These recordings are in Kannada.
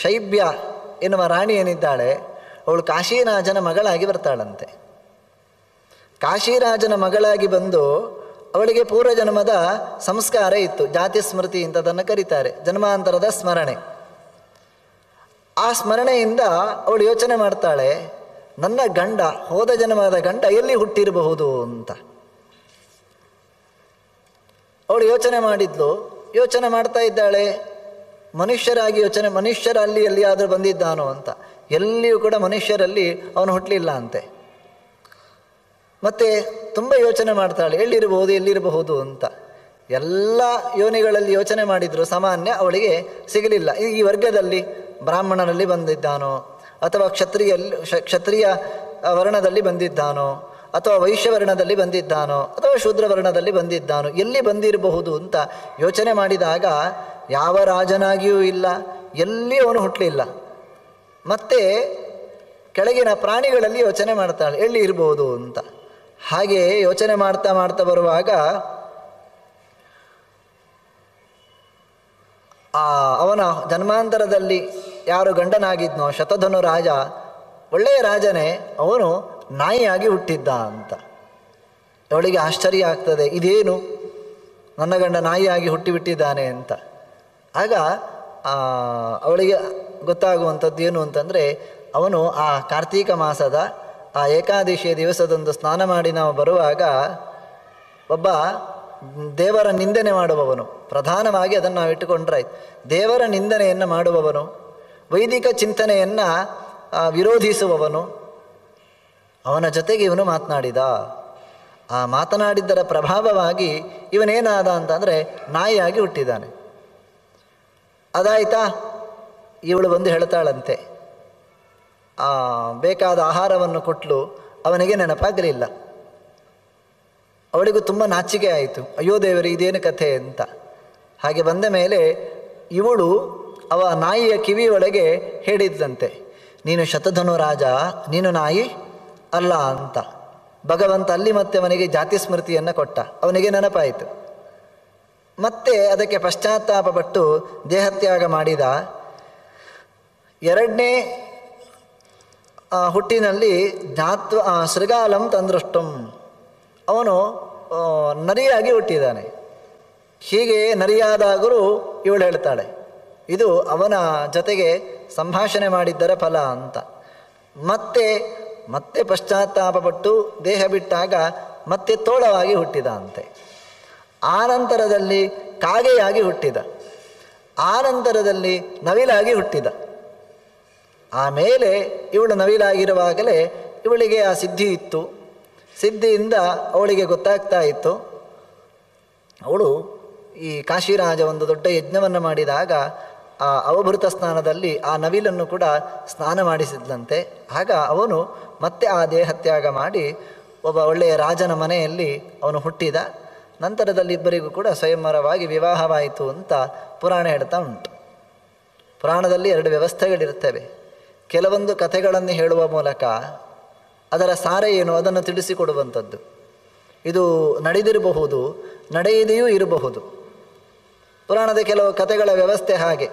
ಶೈಬ್ಯ ಎನ್ನುವ ರಾಣಿ ಏನಿದ್ದಾಳೆ ಅವಳು ಕಾಶಿರಾಜನ ಮಗಳಾಗಿ ಬರ್ತಾಳಂತೆ. ಕಾಶಿರಾಜನ ಮಗಳಾಗಿ ಬಂದು ಅವಳಿಗೆ ಪೂರ್ವಜನ್ಮದ ಸಂಸ್ಕಾರ ಇತ್ತು, ಜಾತಿ ಸ್ಮೃತಿ ಅಂತದನ್ನು ಕರೀತಾರೆ, ಜನ್ಮಾಂತರದ ಸ್ಮರಣೆ. ಆ ಸ್ಮರಣೆಯಿಂದ ಅವಳು ಯೋಚನೆ ಮಾಡ್ತಾಳೆ, ನನ್ನ ಗಂಡ, ಹೋದ ಜನ್ಮದ ಗಂಡ ಎಲ್ಲಿ ಹುಟ್ಟಿರಬಹುದು ಅಂತ ಅವಳು ಯೋಚನೆ ಮಾಡಿದ್ಲು. ಯೋಚನೆ ಮಾಡ್ತಾ ಇದ್ದಾಳೆ, ಮನುಷ್ಯರಾಗಿ ಮನುಷ್ಯರಲ್ಲಿ ಎಲ್ಲಿಯಾದರೂ ಬಂದಿದ್ದಾನೋ ಅಂತ. ಎಲ್ಲಿಯೂ ಕೂಡ ಮನುಷ್ಯರಲ್ಲಿ ಅವನು ಹುಟ್ಟಲಿಲ್ಲ ಅಂತೆ. ಮತ್ತೆ ತುಂಬ ಯೋಚನೆ ಮಾಡ್ತಾಳೆ, ಎಲ್ಲಿರಬಹುದು ಅಂತ. ಎಲ್ಲ ಯೋನಿಗಳಲ್ಲಿ ಯೋಚನೆ ಮಾಡಿದ್ರು, ಸಾಮಾನ್ಯ ಅವಳಿಗೆ ಸಿಗಲಿಲ್ಲ. ಈ ವರ್ಗದಲ್ಲಿ ಬ್ರಾಹ್ಮಣರಲ್ಲಿ ಬಂದಿದ್ದಾನೋ, ಅಥವಾ ಕ್ಷತ್ರಿಯ ವರ್ಣದಲ್ಲಿ ಬಂದಿದ್ದಾನೋ, ಅಥವಾ ವೈಶ್ಯವರ್ಣದಲ್ಲಿ ಬಂದಿದ್ದಾನೋ, ಅಥವಾ ಶೂದ್ರ ವರ್ಣದಲ್ಲಿ ಬಂದಿದ್ದಾನೋ, ಎಲ್ಲಿ ಬಂದಿರಬಹುದು ಅಂತ ಯೋಚನೆ ಮಾಡಿದಾಗ ಯಾವ ರಾಜನಾಗಿಯೂ ಇಲ್ಲ, ಎಲ್ಲಿ ಅವನು ಹುಟ್ಟಲಿಲ್ಲ. ಮತ್ತೆ ಕೆಳಗಿನ ಪ್ರಾಣಿಗಳಲ್ಲಿ ಯೋಚನೆ ಮಾಡ್ತಾಳೆ, ಎಲ್ಲಿ ಇರ್ಬೋದು ಅಂತ. ಹಾಗೆ ಯೋಚನೆ ಮಾಡ್ತಾ ಮಾಡ್ತಾ ಬರುವಾಗ ಅವನ ಜನ್ಮಾಂತರದಲ್ಲಿ ಯಾರು ಗಂಡನಾಗಿದ್ನೋ ಶತಧನು ರಾಜ, ಒಳ್ಳೆಯ ರಾಜನೇ, ಅವನು ನಾಯಿಯಾಗಿ ಹುಟ್ಟಿದ್ದ ಅಂತ. ಅವಳಿಗೆ ಆಶ್ಚರ್ಯ ಆಗ್ತದೆ, ಇದೇನು ನನ್ನ ಗಂಡ ನಾಯಿಯಾಗಿ ಹುಟ್ಟಿಬಿಟ್ಟಿದ್ದಾನೆ ಅಂತ. ಆಗ ಅವಳಿಗೆ ಗೊತ್ತಾಗುವಂಥದ್ದು ಏನು ಅಂತಂದರೆ, ಅವನು ಆ ಕಾರ್ತೀಕ ಮಾಸದ ಆ ಏಕಾದಶಿಯ ದಿವಸದಂದು ಸ್ನಾನ ಮಾಡಿ ನಾವು ಬರುವಾಗ ಒಬ್ಬ ದೇವರ ನಿಂದನೆ ಮಾಡುವವನು, ಪ್ರಧಾನವಾಗಿ ಅದನ್ನು ನಾವು ಇಟ್ಟುಕೊಂಡ್ರಾಯ್ತು, ದೇವರ ನಿಂದನೆಯನ್ನು ಮಾಡುವವನು, ವೈದಿಕ ಚಿಂತನೆಯನ್ನು ವಿರೋಧಿಸುವವನು, ಅವನ ಜೊತೆಗೆ ಇವನು ಮಾತನಾಡಿದ. ಆ ಮಾತನಾಡಿದ್ದರ ಪ್ರಭಾವವಾಗಿ ಇವನೇನಾದ ಅಂತಂದರೆ ನಾಯಿಯಾಗಿ ಹುಟ್ಟಿದ್ದಾನೆ. ಅದಾಯ್ತಾ, ಇವಳು ಬಂದು ಹೇಳ್ತಾಳಂತೆ, ಬೇಕಾದ ಆಹಾರವನ್ನು ಕೊಟ್ಟಲು, ಅವನಿಗೆ ನೆನಪಾಗಲಿಲ್ಲ. ಅವಳಿಗೂ ತುಂಬ ನಾಚಿಕೆ ಆಯಿತು, ಅಯ್ಯೋ ದೇವರೇ ಇದೇನು ಕಥೆ ಅಂತ. ಹಾಗೆ ಬಂದ ಮೇಲೆ ಇವಳು ನಾಯಿಯ ಕಿವಿಯೊಳಗೆ ಹೇಳಿದ್ದಂತೆ, ನೀನು ಶತಧನು ರಾಜ, ನೀನು ನಾಯಿ ಅಲ್ಲ ಅಂತ. ಭಗವಂತ ಅಲ್ಲಿ ಮತ್ತೆ ಅವನಿಗೆ ಜಾತಿ ಸ್ಮೃತಿಯನ್ನು ಕೊಟ್ಟ, ಅವನಿಗೆ ನೆನಪಾಯಿತು. ಮತ್ತೆ ಅದಕ್ಕೆ ಪಶ್ಚಾತ್ತಾಪಪಟ್ಟು ದೇಹತ್ಯಾಗ ಮಾಡಿದ. ಎರಡನೇ ಹುಟ್ಟಿನಲ್ಲಿ ಶೃಗಾಲಂ ತಂದೃಷ್ಟಂ, ಅವನು ನರಿಯಾಗಿ ಹುಟ್ಟಿದ್ದಾನೆ. ಹೀಗೆ ನರಿಯಾದಾಗಲೂ ಇವಳು ಹೇಳ್ತಾಳೆ, ಇದು ಅವನ ಜೊತೆಗೆ ಸಂಭಾಷಣೆ ಮಾಡಿದ್ದರ ಫಲ ಅಂತ. ಮತ್ತೆ ಪಶ್ಚಾತ್ತಾಪಪಟ್ಟು ದೇಹ ಬಿಟ್ಟಾಗ ಮತ್ತೆ ತೋಳವಾಗಿ ಹುಟ್ಟಿದ ಅಂತೆ. ಆನಂತರದಲ್ಲಿ ಕಾಗೆಯಾಗಿ ಹುಟ್ಟಿದ, ಆನಂತರದಲ್ಲಿ ನವಿಲಾಗಿ ಹುಟ್ಟಿದ. ಆಮೇಲೆ ಇವಳು ನವಿಲಾಗಿರುವಾಗಲೇ ಇವಳಿಗೆ ಆ ಸಿದ್ಧಿ ಇತ್ತು. ಸಿದ್ಧಿಯಿಂದ ಅವಳಿಗೆ ಗೊತ್ತಾಗ್ತಾ ಇತ್ತು, ಅವಳು ಈ ಕಾಶಿರಾಜ ಒಂದು ದೊಡ್ಡ ಯಜ್ಞವನ್ನು ಮಾಡಿದಾಗ ಆ ಅವಭೃತ ಸ್ನಾನದಲ್ಲಿ ಆ ನವಿಲನ್ನು ಕೂಡ ಸ್ನಾನ ಮಾಡಿಸಿದ್ದಂತೆ. ಆಗ ಅವನು ಮತ್ತೆ ಆ ದೇಹತ್ಯಾಗ ಮಾಡಿ ಒಬ್ಬ ಒಳ್ಳೆಯ ರಾಜನ ಮನೆಯಲ್ಲಿ ಅವನು ಹುಟ್ಟಿದ. ನಂತರದಲ್ಲಿ ಇಬ್ಬರಿಗೂ ಕೂಡ ಸ್ವಯಂವರವಾಗಿ ವಿವಾಹವಾಯಿತು ಅಂತ ಪುರಾಣ ಹೇಳ್ತಾ ಉಂಟು. ಪುರಾಣದಲ್ಲಿ ಎರಡು ವ್ಯವಸ್ಥೆಗಳಿರ್ತವೆ. ಕೆಲವೊಂದು ಕಥೆಗಳನ್ನು ಹೇಳುವ ಮೂಲಕ ಅದರ ಸಾರ ಏನು ಅದನ್ನು ತಿಳಿಸಿಕೊಡುವಂಥದ್ದು. ಇದು ನಡೆದಿರಬಹುದು, ನಡೆಯದೆಯೂ ಇರಬಹುದು. ಪುರಾಣದ ಕೆಲವು ಕಥೆಗಳ ವ್ಯವಸ್ಥೆ ಹಾಗೆ.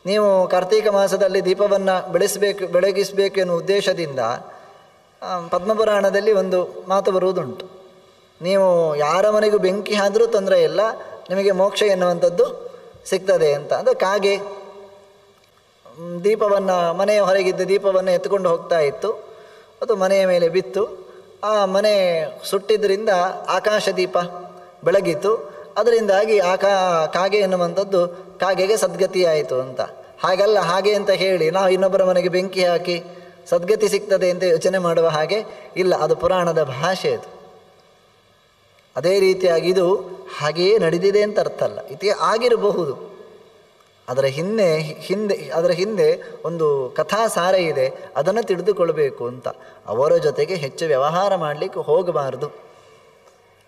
ನೀವು ಕಾರ್ತೀಕ ಮಾಸದಲ್ಲಿ ದೀಪವನ್ನು ಬೆಳಗಿಸಬೇಕು ಎನ್ನುವ ಉದ್ದೇಶದಿಂದ ಪದ್ಮಪುರಾಣದಲ್ಲಿ ಒಂದು ಮಾತು ಬರುವುದುಂಟು, ನೀವು ಯಾರ ಮನೆಗೂ ಬೆಂಕಿ ಆದರೂ ತೊಂದರೆ ಇಲ್ಲ, ನಿಮಗೆ ಮೋಕ್ಷ ಎನ್ನುವಂಥದ್ದು ಸಿಗ್ತದೆ ಅಂತ. ಅದು ಕಾಗೆ ದೀಪವನ್ನು, ಮನೆಯ ಹೊರಗಿದ್ದ ದೀಪವನ್ನು ಎತ್ತುಕೊಂಡು ಹೋಗ್ತಾ ಇತ್ತು. ಅದು ಮನೆಯ ಮೇಲೆ ಬಿತ್ತು. ಆ ಮನೆ ಸುಟ್ಟಿದ್ದರಿಂದ ಆಕಾಶ ದೀಪ ಬೆಳಗಿತು. ಅದರಿಂದಾಗಿ ಕಾಗೆ ಎನ್ನುವಂಥದ್ದು ಕಾಗೆಗೆ ಸದ್ಗತಿಯಾಯಿತು ಅಂತ. ಹಾಗಲ್ಲ, ಹಾಗೆ ಅಂತ ಹೇಳಿ ನಾವು ಇನ್ನೊಬ್ಬರ ಮನೆಗೆ ಬೆಂಕಿ ಹಾಕಿ ಸದ್ಗತಿ ಸಿಗ್ತದೆ ಅಂತ ಯೋಚನೆ ಮಾಡುವ ಹಾಗೆ ಇಲ್ಲ, ಅದು ಪುರಾಣದ ಭಾಷೆ. ಅದು ಅದೇ ರೀತಿಯಾಗಿ ಇದು ಹಾಗೆಯೇ ನಡೆದಿದೆ ಅಂತ ಅರ್ಥ ಅಲ್ಲ, ಆಗಿರಬಹುದು. ಅದರ ಹಿಂದೆ ಒಂದು ಕಥಾಸಾರ ಇದೆ, ಅದನ್ನು ತಿಳಿದುಕೊಳ್ಬೇಕು ಅಂತ. ಅವರ ಜೊತೆಗೆ ಹೆಚ್ಚು ವ್ಯವಹಾರ ಮಾಡಲಿಕ್ಕೆ ಹೋಗಬಾರದು.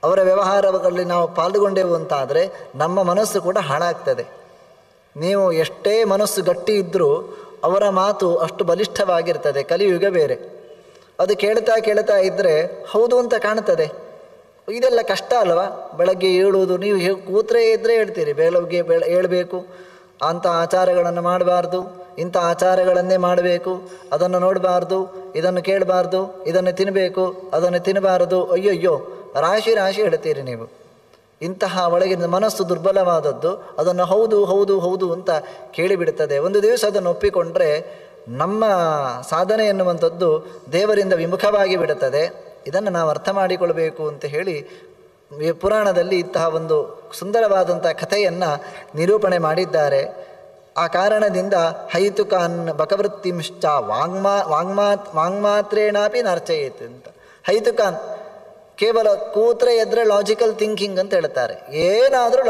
ಅವರ ವ್ಯವಹಾರಗಳಲ್ಲಿ ನಾವು ಪಾಲ್ಗೊಂಡೆವು ಅಂತಾದರೆ ನಮ್ಮ ಮನಸ್ಸು ಕೂಡ ಹಾಳಾಗ್ತದೆ. ನೀವು ಎಷ್ಟೇ ಮನಸ್ಸು ಗಟ್ಟಿ ಇದ್ದರೂ ಅವರ ಮಾತು ಅಷ್ಟು ಬಲಿಷ್ಠವಾಗಿರ್ತದೆ. ಕಲಿಯುಗ ಬೇರೆ. ಅದು ಕೇಳ್ತಾ ಇದ್ದರೆ ಹೌದು ಅಂತ ಕಾಣ್ತದೆ. ಇದೆಲ್ಲ ಕಷ್ಟ ಅಲ್ವಾ? ಬೆಳಗ್ಗೆ ಏಳುವುದು, ನೀವು ಕೂತ್ರೆ ಇದ್ದರೆ ಹೇಳ್ತೀರಿ, ಬೆಳಗ್ಗೆ ಏಳಬೇಕು, ಅಂಥ ಆಚಾರಗಳನ್ನು ಮಾಡಬಾರ್ದು, ಇಂಥ ಆಚಾರಗಳನ್ನೇ ಮಾಡಬೇಕು, ಅದನ್ನು ನೋಡಬಾರ್ದು, ಇದನ್ನು ಕೇಳಬಾರ್ದು, ಇದನ್ನು ತಿನ್ನಬೇಕು, ಅದನ್ನು ತಿನ್ನಬಾರದು, ಅಯ್ಯಯ್ಯೋ ರಾಶಿ ರಾಶಿ ಹೇಳ್ತೀರಿ ನೀವು. ಇಂತಹ ಒಳಗಿನ ಮನಸ್ಸು ದುರ್ಬಲವಾದದ್ದು ಅದನ್ನು ಹೌದು ಹೌದು ಹೌದು ಅಂತ ಕೇಳಿಬಿಡುತ್ತದೆ. ಒಂದು ದಿವಸ ಅದನ್ನು ಒಪ್ಪಿಕೊಂಡ್ರೆ ನಮ್ಮ ಸಾಧನೆ ಎನ್ನುವಂಥದ್ದು ದೇವರಿಂದ ವಿಮುಖವಾಗಿ ಬಿಡುತ್ತದೆ. ಇದನ್ನು ನಾವು ಅರ್ಥ ಮಾಡಿಕೊಳ್ಬೇಕು ಅಂತ ಹೇಳಿ ಪುರಾಣದಲ್ಲಿ ಇಂತಹ ಒಂದು ಸುಂದರವಾದಂಥ ಕಥೆಯನ್ನು ನಿರೂಪಣೆ ಮಾಡಿದ್ದಾರೆ. ಆ ಕಾರಣದಿಂದ ಹೈತುಕಾನ್ ಬಕವೃತ್ತಿಂಶ್ಚ ವಾಂಗ್ಮಾತ್ರೇಣಾಪಿ ನರ್ಚಯೇತ್ ಅಂತ. ಹೈತುಕಾನ್ ಕೇವಲ ಕೂತ್ರೆ ಎದ್ರೆ ಲಾಜಿಕಲ್ ಥಿಂಕಿಂಗ್ ಅಂತ ಹೇಳ್ತಾರೆ. ಏನಾದರೂ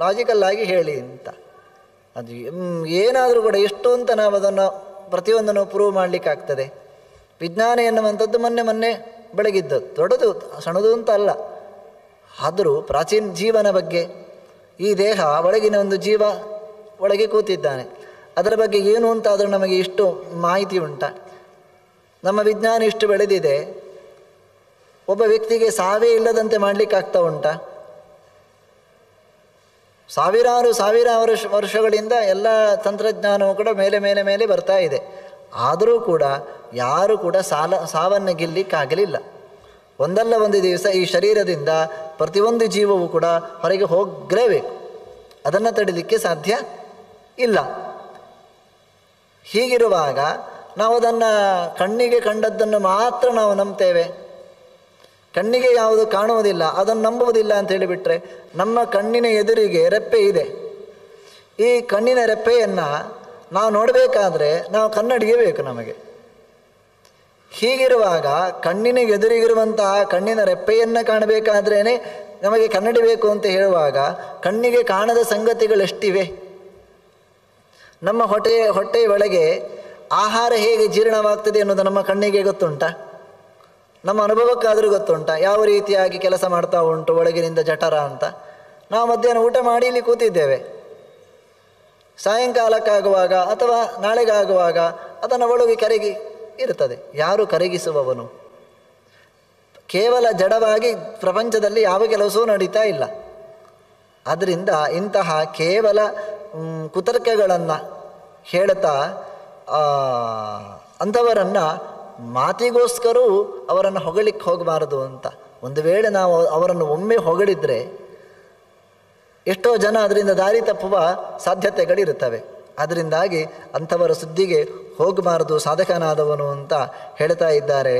ಲಾಜಿಕಲ್ ಆಗಿ ಹೇಳಿ ಅಂತ. ಅದು ಏನಾದರೂ ಕೂಡ ಎಷ್ಟು ಅಂತ ನಾವು ಅದನ್ನು ಪ್ರತಿಯೊಂದನ್ನು ಪ್ರೂವ್ ಮಾಡಲಿಕ್ಕಾಗ್ತದೆ. ವಿಜ್ಞಾನ ಎನ್ನುವಂಥದ್ದು ಮೊನ್ನೆ ಬೆಳಗಿದ್ದದ್ದು, ದೊಡ್ಡದು ಸಣ್ಣದು ಅಂತ ಅಲ್ಲ. ಆದರೂ ಪ್ರಾಚೀನ ಜೀವನ ಬಗ್ಗೆ, ಈ ದೇಹ ಒಳಗಿನ ಒಂದು ಜೀವ ಒಳಗೆ ಕೂತಿದ್ದಾನೆ, ಅದರ ಬಗ್ಗೆ ಏನು ಅಂತಾದರೂ ನಮಗೆ ಇಷ್ಟು ಮಾಹಿತಿ ಉಂಟ. ನಮ್ಮ ವಿಜ್ಞಾನ ಇಷ್ಟು ಬೆಳೆದಿದೆ, ಒಬ್ಬ ವ್ಯಕ್ತಿಗೆ ಸಾವೇ ಇಲ್ಲದಂತೆ ಮಾಡಲಿಕ್ಕಾಗ್ತಾ ಉಂಟ? ಸಾವಿರಾರು ವರ್ಷಗಳಿಂದ ಎಲ್ಲ ತಂತ್ರಜ್ಞಾನವೂ ಕೂಡ ಮೇಲೆ ಬರ್ತಾ ಇದೆ. ಆದರೂ ಕೂಡ ಯಾರೂ ಕೂಡ ಸಾವನ್ನು ಗೆಲ್ಲಿಕ್ಕಾಗಲಿಲ್ಲ. ಒಂದಲ್ಲ ಒಂದು ದಿವಸ ಈ ಶರೀರದಿಂದ ಪ್ರತಿಯೊಂದು ಜೀವವೂ ಕೂಡ ಹೊರಗೆ ಹೋಗಲೇಬೇಕು. ಅದನ್ನು ತಡಿಲಿಕ್ಕೆ ಸಾಧ್ಯ ಇಲ್ಲ. ಹೀಗಿರುವಾಗ ನಾವು ಅದನ್ನು ಕಣ್ಣಿಗೆ ಕಂಡದ್ದನ್ನು ಮಾತ್ರ ನಾವು ನಂಬ್ತೇವೆ. ಕಣ್ಣಿಗೆ ಯಾವುದು ಕಾಣುವುದಿಲ್ಲ ಅದನ್ನು ನಂಬುವುದಿಲ್ಲ ಅಂತ ಹೇಳಿಬಿಟ್ರೆ, ನಮ್ಮ ಕಣ್ಣಿನ ಎದುರಿಗೆ ರೆಪ್ಪೆ ಇದೆ. ಈ ಕಣ್ಣಿನ ರೆಪ್ಪೆಯನ್ನು ನಾವು ನೋಡಬೇಕಾದ್ರೆ ನಾವು ಕನ್ನಡಿಗೆ ಬೇಕು ನಮಗೆ. ಹೀಗಿರುವಾಗ ಕಣ್ಣಿನ ಎದುರಿಗಿರುವಂತಹ ಕಣ್ಣಿನ ರೆಪ್ಪೆಯನ್ನು ಕಾಣಬೇಕಾದ್ರೇ ನಮಗೆ ಕನ್ನಡಿ ಬೇಕು ಅಂತ ಹೇಳುವಾಗ ಕಣ್ಣಿಗೆ ಕಾಣದ ಸಂಗತಿಗಳೆಷ್ಟಿವೆ. ನಮ್ಮ ಹೊಟ್ಟೆಯ ಒಳಗೆ ಆಹಾರ ಹೇಗೆ ಜೀರ್ಣವಾಗ್ತದೆ ಅನ್ನೋದು ನಮ್ಮ ಕಣ್ಣಿಗೆ ಗೊತ್ತುಂಟ? ನಮ್ಮ ಅನುಭವಕ್ಕಾದರೂ ಗೊತ್ತುಂಟ? ಯಾವ ರೀತಿಯಾಗಿ ಕೆಲಸ ಮಾಡ್ತಾ ಉಂಟು ಒಳಗಿನಿಂದ ಜಠರ ಅಂತ. ನಾವು ಮಧ್ಯಾಹ್ನ ಊಟ ಮಾಡಿ ಇಲ್ಲಿ ಕೂತಿದ್ದೇವೆ. ಸಾಯಂಕಾಲಕ್ಕಾಗುವಾಗ ಅಥವಾ ನಾಳೆಗಾಗುವಾಗ ಅದನ್ನು ಒಳಗೆ ಕರಗಿ ಇರ್ತದೆ. ಯಾರು ಕರಗಿಸುವವನು? ಕೇವಲ ಜಡವಾಗಿ ಪ್ರಪಂಚದಲ್ಲಿ ಯಾವ ಕೆಲಸವೂ ನಡೀತಾ ಇಲ್ಲ. ಆದ್ದರಿಂದ ಇಂತಹ ಕೇವಲ ಕುತರ್ಕಗಳನ್ನು ಹೇಳ್ತಾ ಅಂಥವರನ್ನು ಮಾತಿಗೋಸ್ಕರೂ ಅವರನ್ನು ಹೊಗಳಿಕ್ಕೆ ಹೋಗಬಾರದು ಅಂತ. ಒಂದು ವೇಳೆ ನಾವು ಅವರನ್ನು ಒಮ್ಮೆ ಹೊಗಳಿದ್ರೆ ಎಷ್ಟೋ ಜನ ಅದರಿಂದ ದಾರಿ ತಪ್ಪುವ ಸಾಧ್ಯತೆಗಳಿರುತ್ತವೆ. ಅದರಿಂದಾಗಿ ಅಂಥವರ ಸುದ್ದಿಗೆ ಹೋಗಬಾರದು ಸಾಧಕನಾದವನು ಅಂತ ಹೇಳ್ತಾ ಇದ್ದಾರೆ.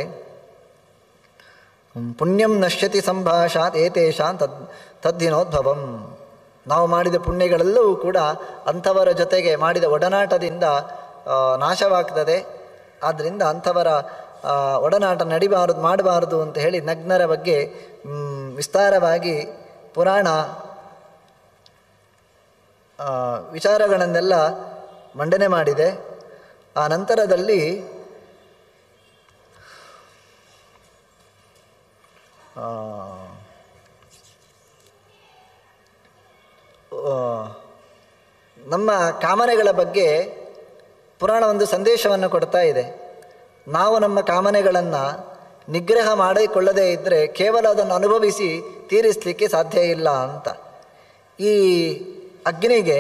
ಪುಣ್ಯಂ ನಶ್ಯತಿ ಸಂಭಾಷಾತ್ ಏತೇಷಾಂ ತದ್ದಿನೋದ್ಭವಂ. ನಾವು ಮಾಡಿದ ಪುಣ್ಯಗಳೆಲ್ಲವೂ ಕೂಡ ಅಂಥವರ ಜೊತೆಗೆ ಮಾಡಿದ ಒಡನಾಟದಿಂದ ನಾಶವಾಗ್ತದೆ. ಆದ್ದರಿಂದ ಅಂಥವರ ಒಡನಾಟ ಮಾಡಬಾರದು ಅಂತ ಹೇಳಿ ನಗ್ನರ ಬಗ್ಗೆ ವಿಸ್ತಾರವಾಗಿ ಪುರಾಣ ವಿಚಾರಗಳನ್ನೆಲ್ಲ ಮಂಡನೆ ಮಾಡಿದೆ. ಆ ನಂತರದಲ್ಲಿ ನಮ್ಮ ಕಾಮನೆಗಳ ಬಗ್ಗೆ ಪುರಾಣ ಒಂದು ಸಂದೇಶವನ್ನು ಕೊಡ್ತಾ ಇದೆ. ನಾವು ನಮ್ಮ ಕಾಮನೆಗಳನ್ನು ನಿಗ್ರಹ ಮಾಡಿಕೊಳ್ಳದೇ ಇದ್ದರೆ ಕೇವಲ ಅದನ್ನು ಅನುಭವಿಸಿ ತೀರಿಸಲಿಕ್ಕೆ ಸಾಧ್ಯ ಇಲ್ಲ ಅಂತ. ಈ ಅಗ್ನಿಗೆ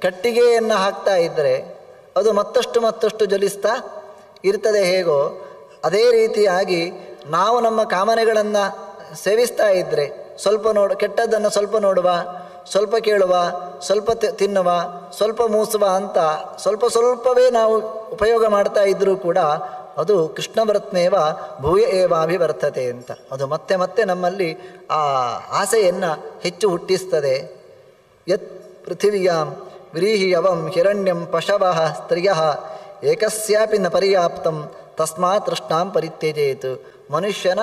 ಕಟ್ಟಿಗೆಯನ್ನು ಹಾಕ್ತಾ ಇದ್ದರೆ ಅದು ಮತ್ತಷ್ಟು ಜ್ವಲಿಸ್ತಾ ಇರ್ತದೆ ಹೇಗೋ, ಅದೇ ರೀತಿಯಾಗಿ ನಾವು ನಮ್ಮ ಕಾಮನೆಗಳನ್ನು ಸೇವಿಸ್ತಾ ಇದ್ದರೆ ಸ್ವಲ್ಪ ಕೆಟ್ಟದ್ದನ್ನು ಸ್ವಲ್ಪ ನೋಡುವ, ಸ್ವಲ್ಪ ಕೇಳುವ, ಸ್ವಲ್ಪ ತಿನ್ನುವ, ಸ್ವಲ್ಪ ಮೂಸುವ ಅಂತ ಸ್ವಲ್ಪವೇ ನಾವು ಉಪಯೋಗ ಮಾಡ್ತಾ ಇದ್ದರೂ ಕೂಡ ಅದು ಕೃಷ್ಣವೃತ್ಮೇವ ಭೂಯ ಏವಾಭಿವರ್ತತೆ ಅಂತ. ಅದು ಮತ್ತೆ ನಮ್ಮಲ್ಲಿ ಆ ಆಸೆಯನ್ನು ಹೆಚ್ಚು ಹುಟ್ಟಿಸ್ತದೆ. ಯತ್ ಪೃಥಿವ್ಯಾಂ ವ್ರೀಹಿಯವಂ ಹಿರಣ್ಯಂ ಪಶವಃ ಸ್ತ್ರಿಯಃ ಏಕಸ್ಯಾಪಿ ನ ಪರ್ಯಾಪ್ತಂ ತಸ್ಮಾತ್ ತೃಷ್ಣಾಂ ಪರಿತ್ಯಜೇತ್. ಮನುಷ್ಯನ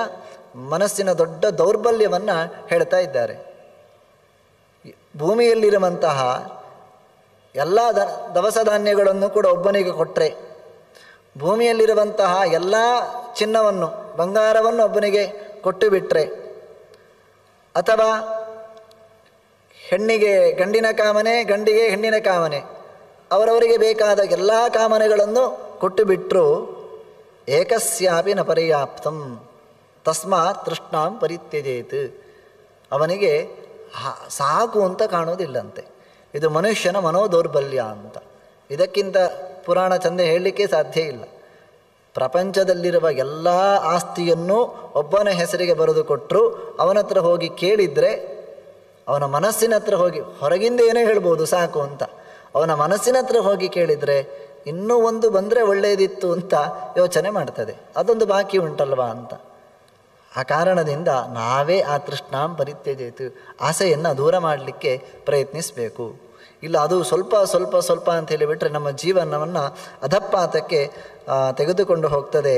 ಮನಸ್ಸಿನ ದೊಡ್ಡ ದೌರ್ಬಲ್ಯವನ್ನು ಹೇಳ್ತಾ ಇದ್ದಾರೆ. ಭೂಮಿಯಲ್ಲಿರುವಂತಹ ಎಲ್ಲ ದವಸ ಧಾನ್ಯಗಳನ್ನು ಕೂಡ ಒಬ್ಬನಿಗೆ ಕೊಟ್ಟರೆ, ಭೂಮಿಯಲ್ಲಿರುವಂತಹ ಎಲ್ಲ ಚಿನ್ನವನ್ನು ಬಂಗಾರವನ್ನು ಒಬ್ಬನಿಗೆ ಕೊಟ್ಟು ಬಿಟ್ಟರೆ, ಅಥವಾ ಹೆಣ್ಣಿಗೆ ಗಂಡಿನ ಕಾಮನೆ, ಗಂಡಿಗೆ ಹೆಣ್ಣಿನ ಕಾಮನೆ, ಅವರವರಿಗೆ ಬೇಕಾದ ಎಲ್ಲ ಕಾಮನೆಗಳನ್ನು ಕೊಟ್ಟು ಬಿಟ್ಟರು ಏಕಸ್ಯಾಪಿ ನ ಪರ್ಯಾಪ್ತಂ ತಸ್ಮಾತ್ ತೃಷ್ಣಾಂ ಪರಿತ್ಯಜೇತ್. ಅವನಿಗೆ ಸಾಕು ಅಂತ ಕಾಣೋದಿಲ್ಲಂತೆ. ಇದು ಮನುಷ್ಯನ ಮನೋದೌರ್ಬಲ್ಯ ಅಂತ. ಇದಕ್ಕಿಂತ ಪುರಾಣ ಚಂದ ಹೇಳಲಿಕ್ಕೆ ಸಾಧ್ಯ ಇಲ್ಲ. ಪ್ರಪಂಚದಲ್ಲಿರುವ ಎಲ್ಲ ಆಸ್ತಿಯನ್ನು ಒಬ್ಬನ ಹೆಸರಿಗೆ ಬರೆದು ಕೊಟ್ಟರು, ಅವನ ಹತ್ರ ಹೋಗಿ ಕೇಳಿದರೆ, ಅವನ ಮನಸ್ಸಿನ ಹತ್ರ ಹೋಗಿ, ಹೊರಗಿಂದ ಏನೋ ಹೇಳ್ಬೋದು ಸಾಕು ಅಂತ, ಅವನ ಮನಸ್ಸಿನ ಹತ್ರ ಹೋಗಿ ಕೇಳಿದರೆ ಇನ್ನೂ ಒಂದು ಬಂದರೆ ಒಳ್ಳೆಯದಿತ್ತು ಅಂತ ಯೋಚನೆ ಮಾಡ್ತದೆ. ಅದೊಂದು ಬಾಕಿ ಉಂಟಲ್ವಾ ಅಂತ. ಆ ಕಾರಣದಿಂದ ನಾವೇ ಆ ತೃಷ್ಣಾಂ ಪರಿತ್ಯಜೇತು, ಆಸೆಯನ್ನು ದೂರ ಮಾಡಲಿಕ್ಕೆ ಪ್ರಯತ್ನಿಸಬೇಕು. ಇಲ್ಲ ಅದು ಸ್ವಲ್ಪ ಸ್ವಲ್ಪ ಸ್ವಲ್ಪ ಅಂತ ಹೇಳಿಬಿಟ್ರೆ ನಮ್ಮ ಜೀವನವನ್ನು ಅಧಪಾತಕ್ಕೆ ತೆಗೆದುಕೊಂಡು ಹೋಗ್ತದೆ.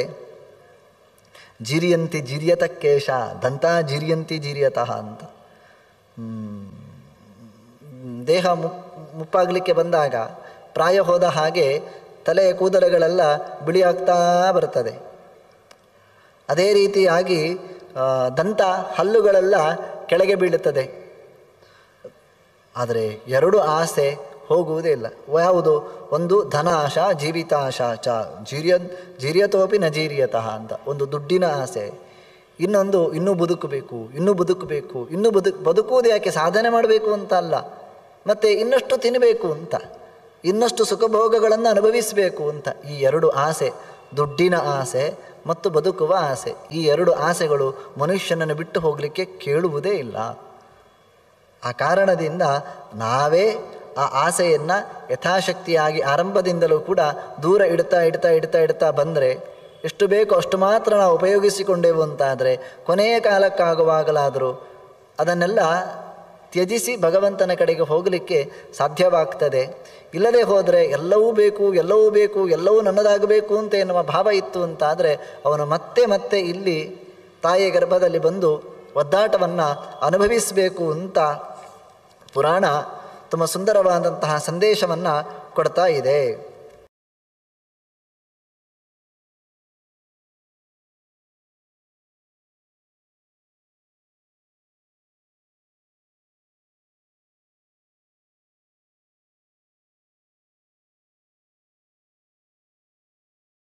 ಜಿರಿಯಂತಿ ಜಿರಿಯತ ಕೇಶ ದಂತ ಜಿರಿಯಂತಿ ಜಿರಿಯತಃ ಅಂತ. ದೇಹ ಮುಪ್ಪಾಗಲಿಕ್ಕೆ ಬಂದಾಗ ಪ್ರಾಯ ಹೋದ ಹಾಗೆ ತಲೆಯ ಕೂದಲುಗಳೆಲ್ಲ ಬಿಳಿಯಾಗ್ತಾ ಬರ್ತದೆ. ಅದೇ ರೀತಿಯಾಗಿ ದಂತ ಹಲ್ಲುಗಳೆಲ್ಲ ಕೆಳಗೆ ಬೀಳುತ್ತದೆ. ಆದರೆ ಎರಡು ಆಸೆ ಹೋಗುವುದೇ ಇಲ್ಲ. ಯಾವುದು? ಒಂದು ಧನ ಆಶಾ ಜೀವಿತಾಶಾ ಚ ಜೀರ್ಯತೋಪಿ ನ ಜೀರ್ಯತಃ ಅಂತ, ಒಂದು ದುಡ್ಡಿನ ಆಸೆ. ಇನ್ನೊಂದು ಇನ್ನೂ ಬದುಕಬೇಕು, ಇನ್ನೂ ಬದುಕಬೇಕು, ಇನ್ನೂ ಬದುಕುವುದು ಯಾಕೆ? ಸಾಧನೆ ಮಾಡಬೇಕು ಅಂತ ಅಲ್ಲ, ಮತ್ತು ಇನ್ನಷ್ಟು ತಿನ್ನಬೇಕು ಅಂತ, ಇನ್ನಷ್ಟು ಸುಖಭೋಗಗಳನ್ನು ಅನುಭವಿಸಬೇಕು ಅಂತ. ಈ ಎರಡು ಆಸೆ, ದುಡ್ಡಿನ ಆಸೆ ಮತ್ತು ಬದುಕುವ ಆಸೆ, ಈ ಎರಡು ಆಸೆಗಳು ಮನುಷ್ಯನನ್ನು ಬಿಟ್ಟು ಹೋಗಲಿಕ್ಕೆ ಕೇಳುವುದೇ ಇಲ್ಲ. ಆ ಕಾರಣದಿಂದ ನಾವೇ ಆ ಆಸೆಯನ್ನು ಯಥಾಶಕ್ತಿಯಾಗಿ ಆರಂಭದಿಂದಲೂ ಕೂಡ ದೂರ ಇಡ್ತಾ ಬಂದರೆ, ಎಷ್ಟು ಬೇಕೋ ಅಷ್ಟು ಮಾತ್ರ ನಾವು ಉಪಯೋಗಿಸಿಕೊಂಡೆವು ಅಂತಾದರೆ ಕೊನೆಯ ಕಾಲಕ್ಕಾಗುವಾಗಲಾದರೂ ಅದನ್ನೆಲ್ಲ ತ್ಯಜಿಸಿ ಭಗವಂತನ ಕಡೆಗೆ ಹೋಗಲಿಕ್ಕೆ ಸಾಧ್ಯವಾಗ್ತದೆ. ಇಲ್ಲದೆ ಹೋದರೆ ಎಲ್ಲವೂ ಬೇಕು, ಎಲ್ಲವೂ ಬೇಕು, ಎಲ್ಲವೂ ನನ್ನದಾಗಬೇಕು ಅಂತ ಎನ್ನುವ ಭಾವ ಇತ್ತು ಅಂತಾದರೆ ಅವನು ಮತ್ತೆ ಇಲ್ಲಿ ತಾಯಿಯ ಗರ್ಭದಲ್ಲಿ ಬಂದು ಒದ್ದಾಟವನ್ನು ಅನುಭವಿಸಬೇಕು ಅಂತ ಪುರಾಣ ತುಂಬ ಸುಂದರವಾದಂತಹ ಸಂದೇಶವನ್ನು ಕೊಡ್ತಾ ಇದೆ.